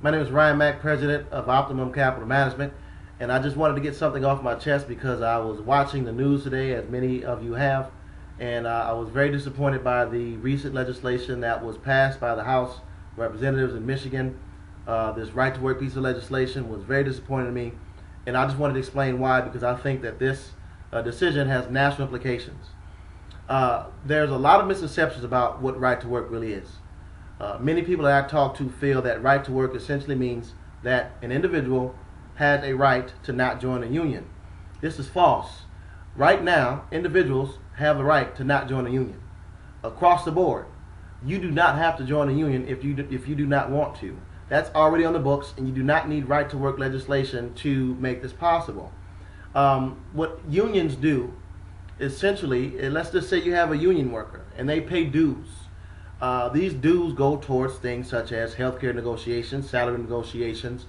My name is Ryan Mack, President of Optimum Capital Management, and I just wanted to get something off my chest because I was watching the news today, as many of you have, and I was very disappointed by the recent legislation that was passed by the House Representatives in Michigan. This right-to-work piece of legislation was very disappointing to me, and I just wanted to explain why, because I think that this decision has national implications. There's a lot of misconceptions about what right-to-work really is. Many people that I talk to feel that right to work essentially means that an individual has a right to not join a union. This is false. Right now, individuals have the right to not join a union. Across the board, you do not have to join a union if you do not want to. That's already on the books, and you do not need right to work legislation to make this possible. What unions do, essentially, let's just say you have a union worker and they pay dues. These dues go towards things such as healthcare negotiations, salary negotiations,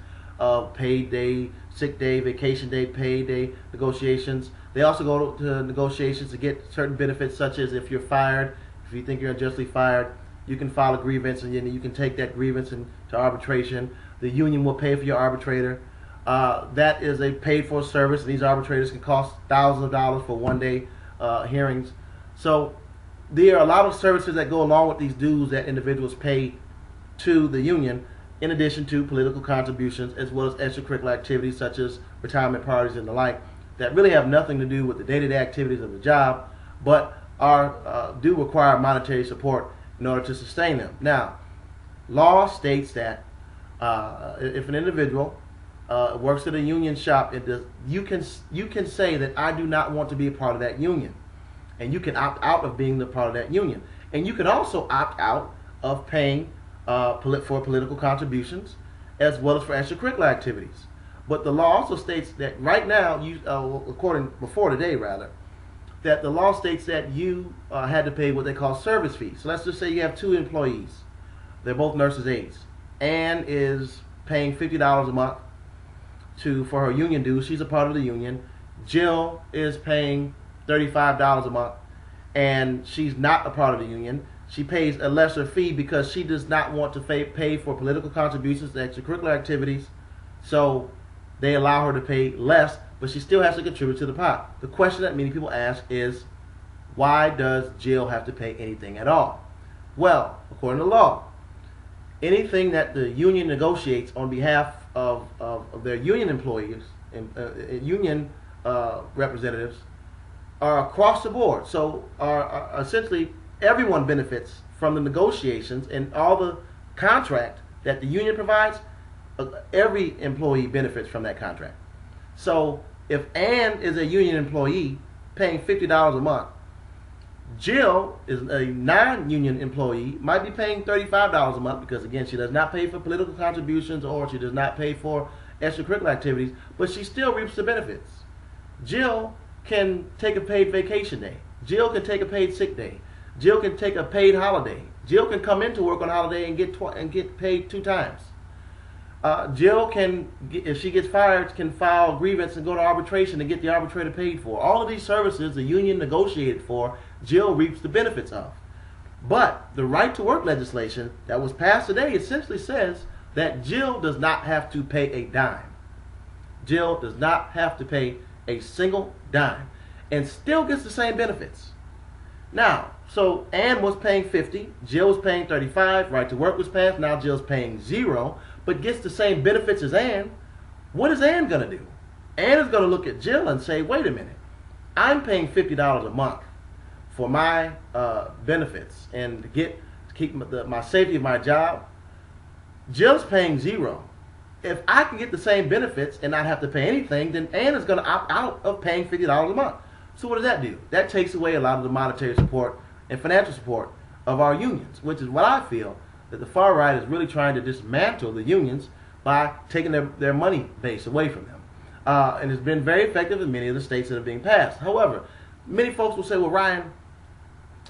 paid day, sick day, vacation day, pay day negotiations. They also go to negotiations to get certain benefits, such as if you're fired, if you think you're unjustly fired, you can file a grievance and then you can take that grievance into arbitration. The union will pay for your arbitrator. That is a paid-for service. These arbitrators can cost thousands of dollars for one-day hearings. So there are a lot of services that go along with these dues that individuals pay to the union, in addition to political contributions, as well as extracurricular activities such as retirement parties and the like, that really have nothing to do with the day-to-day activities of the job, but do require monetary support in order to sustain them. Now, law states that if an individual works at a union shop, you can say that I do not want to be a part of that union. And you can opt out of being the part of that union. And you can also opt out of paying for political contributions as well as for extracurricular activities. But the law also states that right now, before today rather, that the law states that you had to pay what they call service fees. So let's just say you have two employees. They're both nurses' aides. Ann is paying $50 a month for her union dues. She's a part of the union. Jill is paying $35 a month, and she's not a part of the union. She pays a lesser fee because she does not want to pay for political contributions to extracurricular activities, so they allow her to pay less, but she still has to contribute to the pot. The question that many people ask is, why does Jill have to pay anything at all? Well, according to law, anything that the union negotiates on behalf of their union employees, union representatives, are across the board. So are essentially everyone benefits from the negotiations and all the contract that the union provides. Every employee benefits from that contract. So if Ann is a union employee paying $50 a month, Jill is a non-union employee, might be paying $35 a month because, again, she does not pay for political contributions or she does not pay for extracurricular activities, but she still reaps the benefits. Jill can take a paid vacation day. Jill can take a paid sick day. Jill can take a paid holiday. Jill can come into work on holiday and get paid 2 times. Jill can, if she gets fired, can file grievance and go to arbitration and get the arbitrator paid for. All of these services the union negotiated for, Jill reaps the benefits of. But the right to work legislation that was passed today essentially says that Jill does not have to pay a dime. Jill does not have to pay a single dime and still gets the same benefits. Now, so Ann was paying $50, Jill was paying $35, right to work was passed, now Jill's paying $0, but gets the same benefits as Ann. What is Ann going to do? Ann is going to look at Jill and say, wait a minute, I'm paying $50 a month for my benefits and to keep my safety of my job. Jill's paying $0. If I can get the same benefits and not have to pay anything, then Ann is going to opt out of paying $50 a month. So what does that do? That takes away a lot of the monetary support and financial support of our unions, which is what I feel that the far right is really trying to dismantle the unions by taking their money base away from them. And it's been very effective in many of the states that are being passed. However, many folks will say, well, Ryan,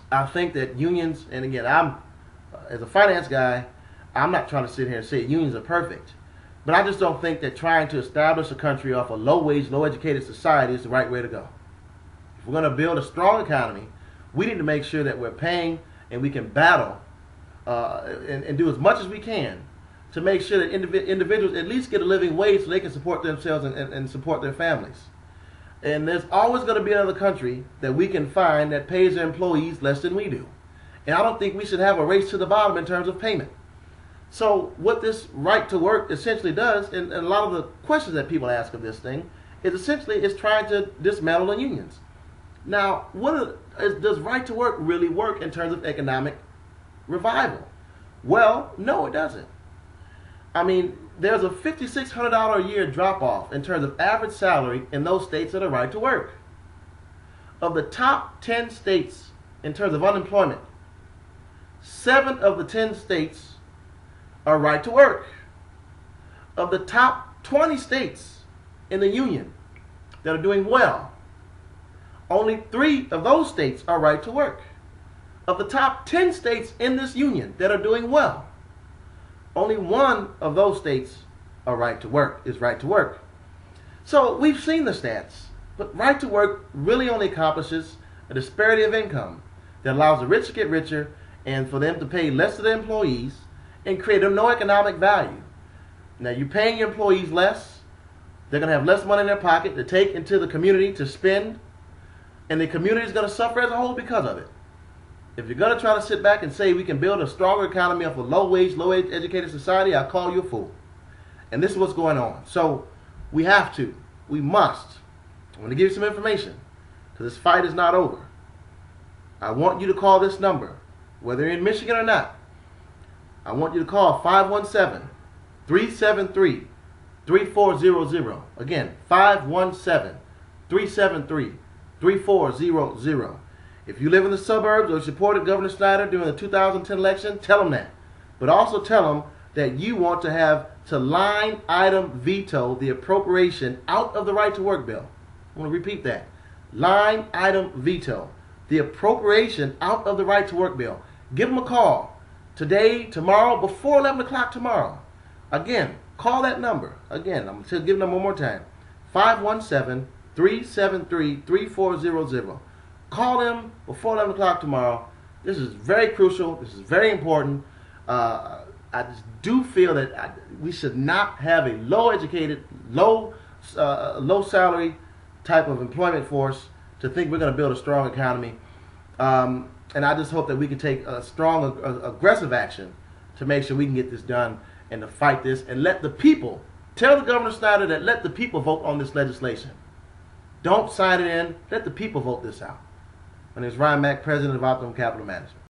I think that unions, and again, as a finance guy, I'm not trying to sit here and say unions are perfect. But I just don't think that trying to establish a country off a low-wage, low-educated society is the right way to go. If we're going to build a strong economy, we need to make sure that we're paying and we can battle and do as much as we can to make sure that individuals at least get a living wage so they can support themselves and support their families. And there's always going to be another country that we can find that pays their employees less than we do. And I don't think we should have a race to the bottom in terms of payment. So what this right to work essentially does, and a lot of the questions that people ask of this thing, is essentially it's trying to dismantle the unions. Now, does right to work really work in terms of economic revival? Well, no, it doesn't. I mean, there's a $5,600 a year drop-off in terms of average salary in those states that are right to work. Of the top 10 states in terms of unemployment, 7 of the 10 states are right to work. Of the top 20 states in the union that are doing well, only 3 of those states are right to work. Of the top 10 states in this union that are doing well, only 1 of those states are right to work. So we've seen the stats, but right to work really only accomplishes a disparity of income that allows the rich to get richer and for them to pay less to their employees and create no economic value. Now, you're paying your employees less, they're going to have less money in their pocket to take into the community to spend, and the community is going to suffer as a whole because of it. If you're going to try to sit back and say we can build a stronger economy off a low-wage, low-educated society, I'll call you a fool. And this is what's going on. So we must. I'm going to give you some information because this fight is not over. I want you to call this number, whether you're in Michigan or not. I want you to call 517-373-3400. Again, 517-373-3400. If you live in the suburbs or supported Governor Synder during the 2010 election, tell him that. But also tell him that you want to line item veto the appropriation out of the right to work bill. I want to repeat that. Line item veto the appropriation out of the right to work bill. Give him a call today, tomorrow, before 11 o'clock tomorrow. Again, call that number. Again, I'm going to give them one more time. 517-373-3400. Call them before 11 o'clock tomorrow. This is very crucial. This is very important. I just do feel that we should not have a low-educated, low-salary type of employment force to think we're going to build a strong economy. And I just hope that we can take a strong, aggressive action to make sure we can get this done and to fight this and let the people, tell the Governor Synder that let the people vote on this legislation. Don't sign it in. Let the people vote this out. My name is Mack, President of Optimum Capital Management.